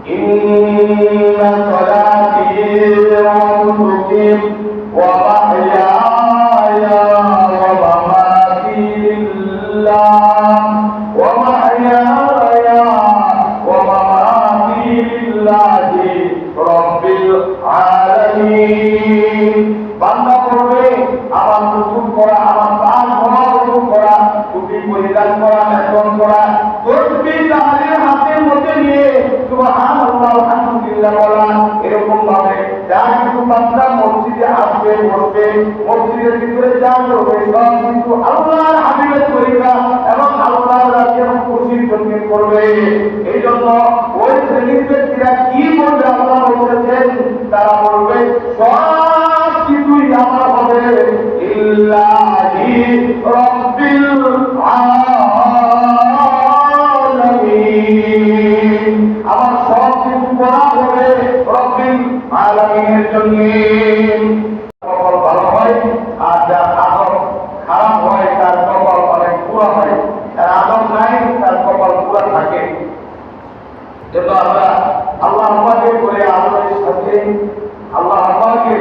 ইন্না সলাতি ওয়া নুসুকি ওয়া মাহইয়ায়া ওয়া মামাতি লিল্লাহ ওয়া মাহইয়ায়া ওয়া মামাতি লিল্লাহি রাব্বিল আলামিন। বান্দা করবে আমার রসুল করা, আমার পাঁচ রসুল করা, টুপি পরিধান করা, মেসন করা, তসবিহ তাহলিল হাতের মধ্যে নিয়ে সুবহানাল্লাহ আলহামদুলিল্লাহ বলা। এরকম ভাবে যা কিছু বান্দা মসজিদে আসবে, বসবে, মসজিদের ভিতরে যা করবে সব কিছু আল্লাহর হাবিবের তরিকা এবং আল্লাহর রাজি এবং খুশির জন্য করবে। এই জন্য ওই শ্রেণীর ব্যক্তিরা কি বলবে আল্লাহ বলতেছেন, তারা বলবে সব কিছুই আমার হবে ইল্লাহি রাব্বিল আলামিন। আমার সব কিছু করা হবে রব্বিল আলামিনের জন্য। কপাল ভালো হয় আর যার আদব খারাপ হয় তার কপাল অনেক পুরা হয়, তার আদব নাই তার কপাল পুরা থাকে। জন্য আমরা আল্লাহ আমাকে করে আদবের সাথে আল্লাহ আমাকে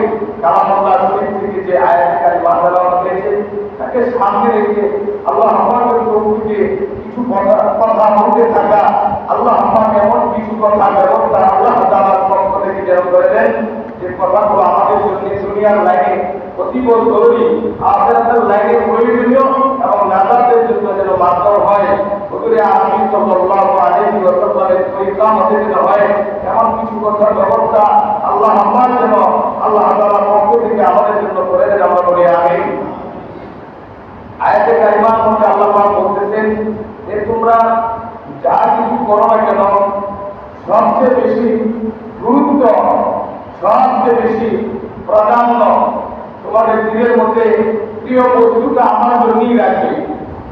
কালামুল্লাহ শরীফ থেকে যে আয়াত কারিমা তেলাওয়াত করেছে তাকে সামনে রেখে আল্লাহ আমাকে প্রভুকে কিছু কথা বলতে থাকা, আল্লাহ আমাকে এমন কিছু কথা ব্যবস্থা আল্লাহ তাআলার পক্ষ থেকে যেন করে দেন যে কথাগুলো আমাদের জন্য দুনিয়ার লাইনে অতীব জরুরি, আখিরাতের লাইনে প্রয়োজনীয় এবং নাজাতের জন্য যেন মাধ্যম হয়। হুজুরে আমিন সাল্লাল্লাহু আলাইহি ওয়াসাল্লামের তরিকা মতে যেন হয় এমন কিছু কথার ব্যবস্থা আল্লাহ আমার যেন আল্লাহ তাআলার পক্ষ থেকে আমাদের জন্য করে দেন, আমরা বলি আমিন। আয়াতে কারিমার মধ্যে আল্লাহ পাক বলতেছেন যে তোমরা যা কিছু করো না কেন সবচেয়ে বেশি গুরুত্ব, সবচেয়ে বেশি প্রাধান্য তোমাদের দিনের মধ্যে প্রিয় বস্তুটা আমার জন্যই রাখবে।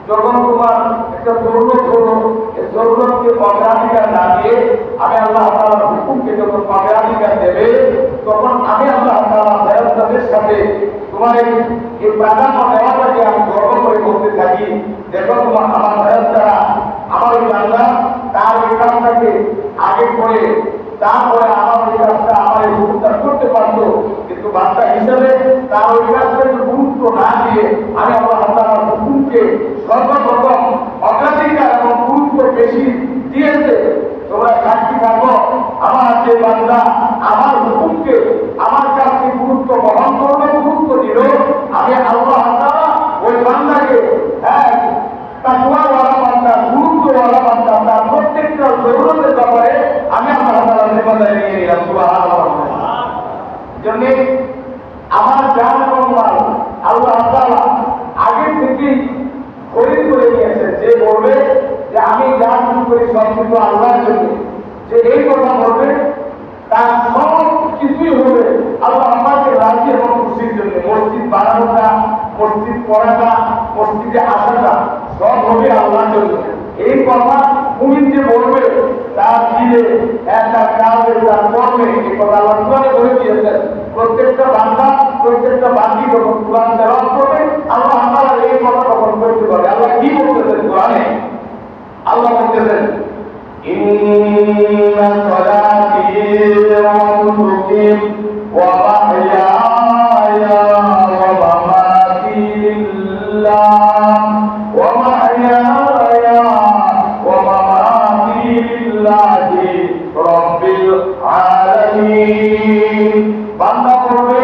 যখন তোমার একটা জরুরত হলো, এই জরুরতকে অগ্রাধিকার না দিয়ে আমি আল্লাহ তাআলার হুকুমকে যখন অগ্রাধিকার দেবে, তখন আমি আল্লাহ তাআলা ফেরেশতাদের সাথে তোমার এই প্রাধান্য দেওয়াটাকে আমি গর্ব করে বলতে থাকি, দেখো তোমার আমার ফেরেশতারা আমার ওই বান্দা তার ওই কাজটাকে আগে করে তারপরে আমার ওই কাজটা আমার এই হুকুমটা করতে পারতো, কিন্তু বান্দা হিসেবে তার ওই কাজটাকে গুরুত্ব না দিয়ে আমি আল্লাহ তাআলার হুকুমকে সর্বপ্রথম অগ্রাধিকার এবং গুরুত্ব বেশি দিয়েছে। তোমরা সাক্ষী থাকো আমার যে বান্দা আমার হুকুমকে আমার কাছে গুরুত্ব বহন করবে, গুরুত্ব দিল, আমি আল্লাহ তাআলা ওই বান্দাকে তাকওয়াওয়ালা বান্দা, গুরুত্বওয়ালা বান্দা, তার প্রত্যেকটা জরুরতের ব্যাপারে আমি আল্লাহ তাআলার জিম্মাদারি নিয়ে নিলাম। সুবহানাল্লাহ। জন্য আমার জান এবং মাল আল্লাহ তাআলা আগে থেকেই খরিদ করে নিয়েছেন। যে বলবে যে আমি যা কিছু করি সব কিছু আল্লাহর জন্য, যে এই কথা বলবে তার সব কিছুই হবে আল্লাহ আমাকে রাজি এবং খুশির জন্য। মসজিদ বানানোটা, মসজিদ পড়াটা, মসজিদে আসাটা সব হবে আল্লাহর জন্য। এই কথা মুমিন যে বলবে তার দিলে একটা কাজে তার কর্মে এই কথা আল্লাহ কোরআনে বলে দিয়েছেন। প্রত্যেকটা বান্দা, প্রত্যেকটা বান্দী যখন কোরআন তেলাওয়াত করবে আল্লাহ তাআলা এই কথা তখন বলতে পারে। আল্লাহ কি বলতেছেন কোরআনে? আল্লাহ বলতেছেন ইন্না সলাতি ওয়া নুসুকি ওয়া মাহইয়ায়া ওয়া মামাতি লিল্লাহ ওয়া মাহইয়ায়া ওয়া মামাতি লিল্লাহি রাব্বিল আলামিন। বান্দা করবে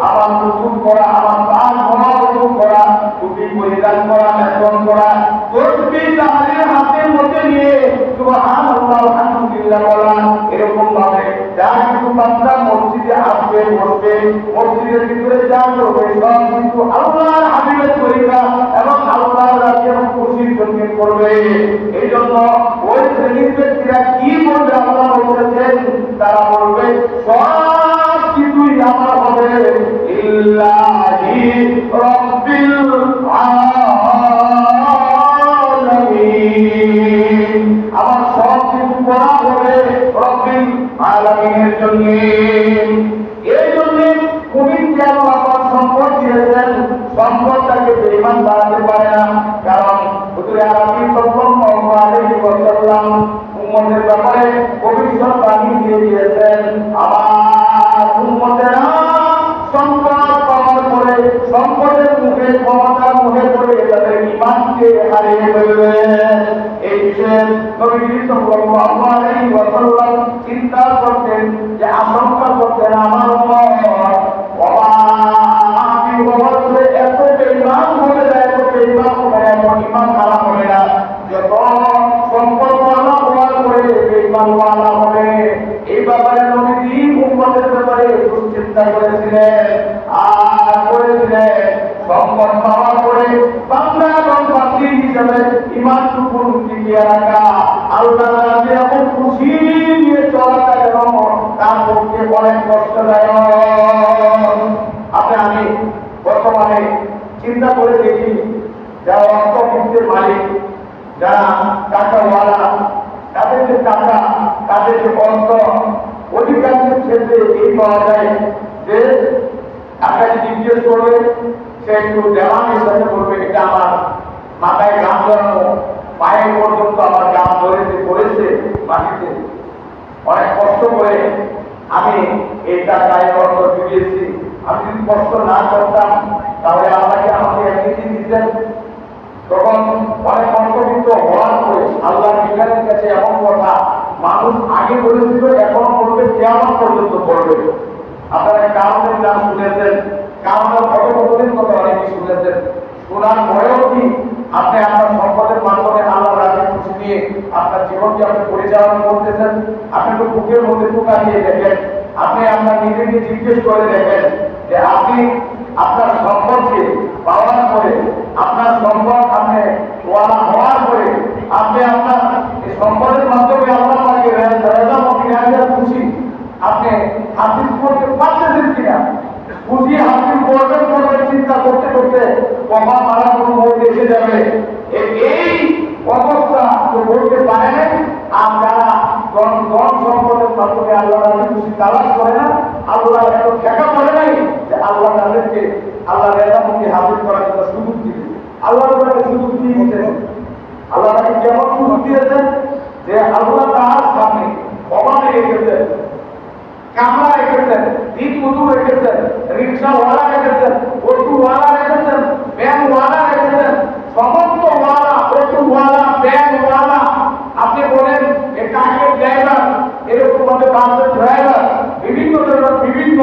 আমার রসুল করা, আমার পাঁচ রসুল করা, টুপি পরিধান করা, মেসন করা, তসবিহ তাহলিল হাতের মধ্যে নিয়ে সুবহানাল্লাহ আলহামদুলিল্লাহ বলা। এরকম ভাবে যা কিছু বান্দা মসজিদে আসবে, বসবে, মসজিদের ভিতরে যা করবে সব কিছু আল্লাহর হাবিবের তরিকা এবং আল্লাহর রাজি এবং খুশির জন্য করবে। এই জন্য ওই শ্রেণীর ব্যক্তিরা কি বলবে আল্লাহ বলতেছেন, তারা বলবে সব কিছুই আমার হবে ইল্লাহি রাব্বিল আলামিন। আমার সব কিছু করা হবে রব্বিল আলামিনের জন্য। এই জন্য মুমিনকে আল্লাহ পাক সম্পদ দিয়েছেন, সম্পদটাকে বেঈমান বানাতে পারে না। কারণ হুজুরে আরবি সাল্লাল্লাহু আলাইহি ওয়াসাল্লাম উম্মত উম্মতের ব্যাপারে ভবিষ্যৎবাণী দিয়ে দিয়েছেন, আমার উম্মতেরা সম্পদ পাওয়ার পরে সম্পদের মুখে ক্ষমতার মুখে পড়ে তাদের ঈমানকে হারিয়ে ফেলবে। এই বিষয়ে নবী সাল্লাল্লাহু আলাইহি ওয়াসাল্লাম চিন্তা করতেন, যে আশঙ্কা করতেন আমার উম্মত এত বেঈমান হয়ে যায়, এত বেঈমান হবে, এমন ঈমান খারাপ হবে না, যত সম্পদ ওয়ালা হওয়ার পরে বেঈমান ওয়ালা হবে। এই ব্যাপারে নবীজি উম্মতের ব্যাপারে দুশ্চিন্তা করেছিলেন আর করেছিলেন সম্পদ পাওয়ার পরে বান্দা এবং বান্দী হিসাবে ঈমানটুকু টিকিয়ে রাখা, আল্লাহর রাজ্যে এমন খুশি নিয়ে চলাটা যেন তার পক্ষে অনেক কষ্টদায়ক। আমি বর্তমানে চিন্তা করে দেখি, যারা অর্থবিত্তের মালিক, যারা টাকাওয়ালা, তাদের যে টাকা, তাদের যে অর্থ, অধিকাংশ ক্ষেত্রে এই পাওয়া যায় যে আপনাকে জিজ্ঞেস করবে, সে একটু দেওয়ানের সাথে বলবে এটা আমার মাথায় গাম জড়ানো, পায়ে পর্যন্ত আমার গাম ধরেছে করেছে মাটিতে, অনেক কষ্ট করে আমি এই টাকায় অর্থ জুগিয়েছি, আমি যদি কষ্ট না করতাম তাহলে আল্লাহকে আমাকে এমনি দিতেন। তখন অনেক অন্তর্ভুক্ত হওয়ার পরে আল্লাহর বিজ্ঞানের কাছে এমন কথা মানুষ আগে বলেছিল, এখনো বলবে, কিয়ামত পর্যন্ত বলবে। আপনারা কারণের নাম শুনেছেন, কারণের কথোপকথনের কথা অনেকে শুনেছেন, শোনার পরেও কি আপনি আপনার সম্পদের মাধ্যমে আল্লাহ রাজি খুশি নিয়ে আপনার জীবনকে আপনি পরিচালনা করতেছেন? আপনি তো বুকের মধ্যে টুকা দিয়ে দেখেন, আপনি আপনার নিজেকে জিজ্ঞেস করে দেখেন যে আপনি আপনার সম্পদকে পাওয়ার পরে, আপনার সম্পদ আপনি ওয়ালা হওয়ার পরে, আপনি আপনার এই সম্পদের মাধ্যমে আল্লাহ পাকে রাজা খুশি আপনি হাসিল করতে পারতেছেন কিনা? খুশি হাসিল করবেন করবেন চিন্তা করতে করতে কমা মারা কোনো মুহূর্তে এসে যাবে। এই অবস্থা তো বলতে পারে না। আর যারা ধন সম্পদের মাধ্যমে আল্লাহ খুশি তালাশ করে না, আল্লাহ এত ঠেকা করে নাই যে আল্লাহ তাদেরকে আল্লাহ রেজামতি হাসিল করার জন্য সুযোগ দিবে। আল্লাহ তাকে সুযোগ দিয়েছেন, আল্লাহ তাকে কেমন সুযোগ দিয়েছেন যে আল্লাহ তার সামনে অবাধে রেখেছেন, কামরা রেখেছেন, দিন মধু রেখেছেন, রিক্সাওয়ালা রেখেছেন, অটোওয়ালা রেখেছেন, ভ্যানওয়ালা রেখেছেন, সমস্ত ওয়ালা, অটোওয়ালা, ভ্যানওয়ালা, আপনি বলেন ট্রাকের ড্রাইভার, এরকম ভাবে বাসের ড্রাইভার, বিভিন্ন ধরনের বিভিন্ন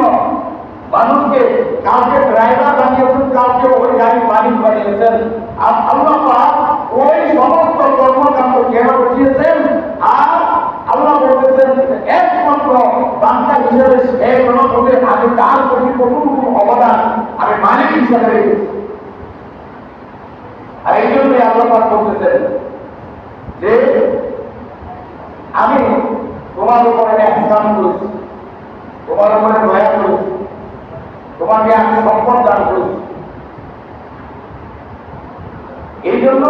মানুষকে কাউকে ড্রাইভার বানিয়েছেন, কাউকে ওই গাড়ির মালিক বানিয়েছেন। আর আল্লাহ পাক ওই সমস্ত কর্মকাণ্ড কেন বুঝিয়েছেন? আর আল্লাহ বলতেছেন একমাত্র বান্দা হিসেবে সে জনপদে আমি তার প্রতি কতটুকু অবদান আমি মালিক হিসাবে রেখেছি। আর এই জন্যই আল্লাহ পাক বলতেছেন যে আমি তোমার উপরে ইহসান করেছি, তোমার উপরে দয়া করেছি, তোমাকে আমি সম্পদ দান করেছি। এই জন্য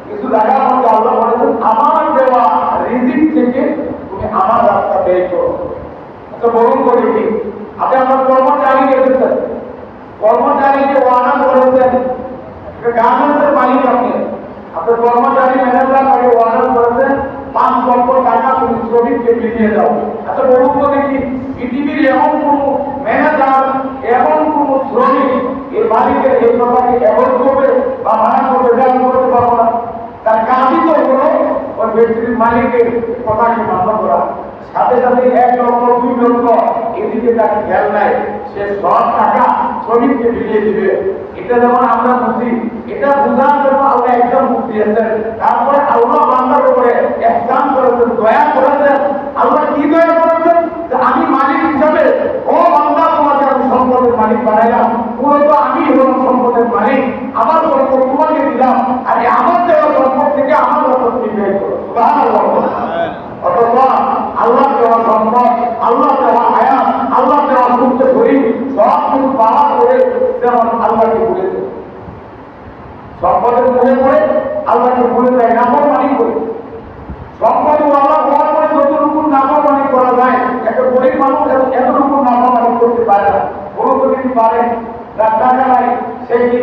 কিছু জায়গার মধ্যে আল্লাহ বলেছেন আমার দেওয়া রিজিক থেকে তুমি আমার রাস্তা ব্যয় করো। আচ্ছা বলুন তো দেখি, আপনি আপনার কর্মচারী রেখেছেন, কর্মচারীকে ওয়াদা করেছেন, গার্মেন্টসের মালিক আপনি, আপনার কর্মচারী ম্যানেজার তাকে ওয়াদা করেছেন 5 লক্ষ টাকা তুমি শ্রমিককে বিলিয়ে দাও। আচ্ছা বলুন তো দেখি, পৃথিবীর এমন কোন ম্যানেজার, এমন কোন শ্রমিক এই মালিকের এই কথাকে অ্যাভয়েড করবে বা মানা করবে? দেওয়া করতে পারবো না। তার কাজই তো হলো ওই ব্যক্তির মালিকের কথাকে মান্য করা। সাথে সাথে 1 লক্ষ 2 লক্ষ এদিকে তার খেয়াল নাই, সে সব টাকা শ্রমিককে বিলিয়ে দিবে। এটা যেমন আমরা বুঝি, এটা বোঝার জন্য আল্লাহ একদম মুখ দিয়েছেন। তারপরে আল্লাহ বান্দার উপরে ইহসান করেছেন, দয়া করেছেন। আল্লাহ কি দয়া করেছেন? আমি মালিক হিসাবে ও বান্দা তোমাকে আমি সম্পদের মালিক বানাইলাম, মূলত আমি হলাম সম্পদের মালিক, আমার সম্পদ তোমাকে দিলাম, আর আমার দেওয়া সম্পদ থেকে আমার মতো তুমি ব্যয় করো। সুবহানাল্লাহ। অথচ আল্লাহ দেওয়া সম্পদ, আল্লাহ দেওয়া হায়াত, আল্লাহ দেওয়া সুস্থ শরীর সব কিছু পাওয়ার করে যেমন আল্লাহকে ভুলেছে, সম্পদের মনে করে আল্লাহকে ভুলে যায়, নাফরমানি করে। সম্পদ আল্লাহ হওয়ার পরে যতটুকু নাফরমানি করা যায়, একটা গরিব মানুষ এতটুকু নাফরমানি করতে পারে না। কোনো যদি পারে, যার টাকা নাই সে কি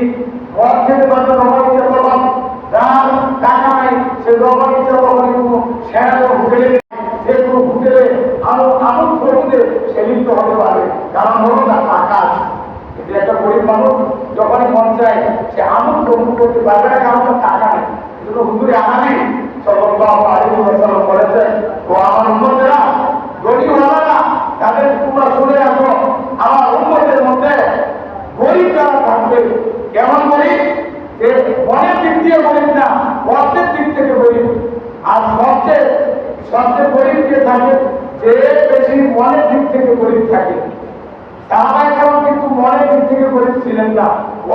মদ খেতে পারবে, রবার ইচ্ছা করলাম, যার টাকা নাই সে রবার ইচ্ছা করলাম সেরা হোটেলে কারণ হলো না টাকা আছে। কিন্তু একটা গরিব মানুষ যখনই মন চায় সে আমল গ্রহণ করতে পারবে না, কারণ তার টাকা নেই। এজন্য হুজুরে আনাবি সাল্লাল্লাহু আলাইহি ওয়াসাল্লাম বলেছেন, ও আমার উম্মতেরা, গরিব ওয়ালারা তাদের তোমরা শুনে রাখো, আমার উম্মতের মধ্যে গরিব যারা থাকবে, কেমন গরিব? যে মনের দিক দিয়ে গরিব না, অর্থের দিক থেকে গরিব। আর সবচেয়ে সবচেয়ে গরিব কে থাকে? যে বেশি মনের দিক থেকে গরিব থাকে। সাহাবায়ে কেরাম কিন্তু মনের দিক থেকে গরিব ছিলেন না,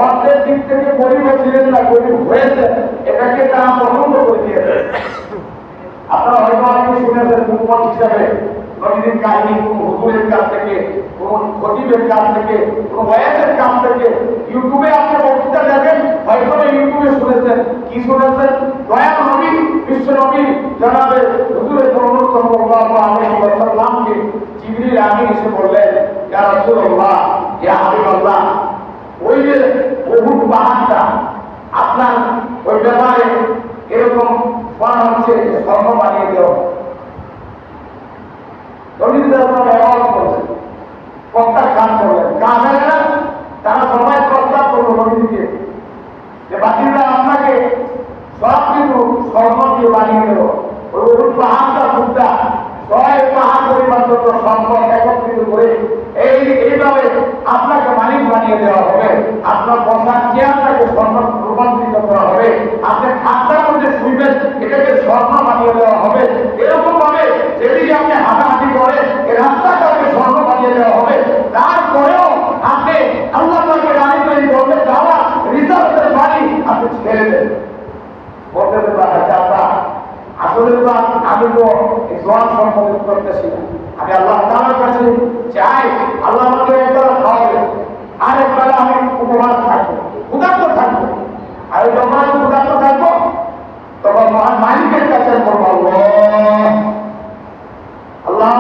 অর্থের দিক থেকে গরিব ছিলেন না, গরিব হয়েছে, এটাকে তারা পছন্দ করে দিয়েছে। আপনারা হয়তো অনেকে শুনেছেন মুহাম্মদ হিসাবে নবীর কাহিনী, কোন হুজুরের কাছ থেকে, কোন খতিবের কাছ থেকে, কোন ওয়াইজের কাছ থেকে। ইউটিউবে আপনি বক্তৃতা দেখেন, হয়তো ইউটিউবে শুনেছেন। কি শুনেছেন? দয়াল নবী, বিশ্ব নবী জনাবে হুজুরে মুহাম্মদ সাল্লাল্লাহু আলাইহি ওয়াসাল্লামকে জিবরিল আমিন এসে বললেন, ইয়া রাসূলুল্লাহ, ইয়া হাবিবাল্লাহ, ওই যে উহুদ পাহাড়টা আপনার ওই ব্যাপারে এরকম বলা হচ্ছে যে স্বর্ণ বানিয়ে দেওয়া। প্রত্যাখ্যান করলেন। কাফেররা তারা সবাই প্রস্তাব করলো নবীজিকে যে বাকিরা আপনাকে সব কিছু স্বর্ণ দিয়ে বানিয়ে দেব। ওই পাহাড়টা সুদ্ধা 6 পাহাড় পরিমাণ যত সম্পদ একত্রিত করে এইভাবে আপনাকে মালিক বানিয়ে দেওয়া হবে। আপনার বসার চেয়ারটাকে স্বর্ণ রূপান্তরিত করা হবে। আপনি খাতার মধ্যে শুইবেন, এটাকে স্বর্ণ বানিয়ে দেওয়া হবে। এরকম ভাবে যেদিকে আপনি হাঁটাহাঁটি করেন, এই রাস্তাটাকে স্বর্ণ বানিয়ে দেওয়া হবে। তারপরেও আপনি আল্লাহ পাকের রানী তৈরি করবেন, যাওয়া রিজার্ভের বাড়ি আপনি ছেড়ে দেন। বলতে চাচা, আসলে তো আমি তো জোয়ান সম্পর্কে করতেছি না। আমি আল্লাহ তাআলার কাছে চাই, আল্লাহ আমাকে একবেলা খাওয়াবে, আর একবেলা আমি উপবাস থাকবো, ক্ষুধার্ত থাকবো। আর যখন আমি ক্ষুধার্ত থাকবো, তখন মহান মালিকের কাছে বলবো, আল্লাহ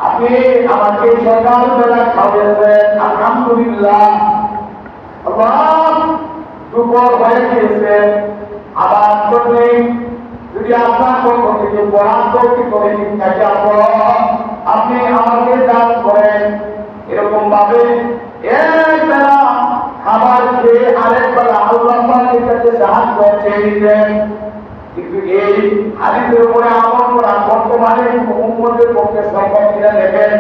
আপনি আমাকে সকালবেলা খাওয়াবেন, আলহামদুলিল্লাহ। আল্লাহ দুপুর হয়ে গিয়েছে, আবার করলে যদি আপনার পক্ষ থেকে বরাদ্দ করে ঠিক থাকে, আপনি আমাকে দান করেন। এরকম ভাবে এক বেলা খাবার খেয়ে আরেক বেলা আল্লাহ পাকের কাছে সাহায্য চেয়ে নিতেন। কিন্তু এই হাদিসের উপরে আমল করা বর্তমানে উম্মতের পক্ষে সম্ভব কিনা দেখেন।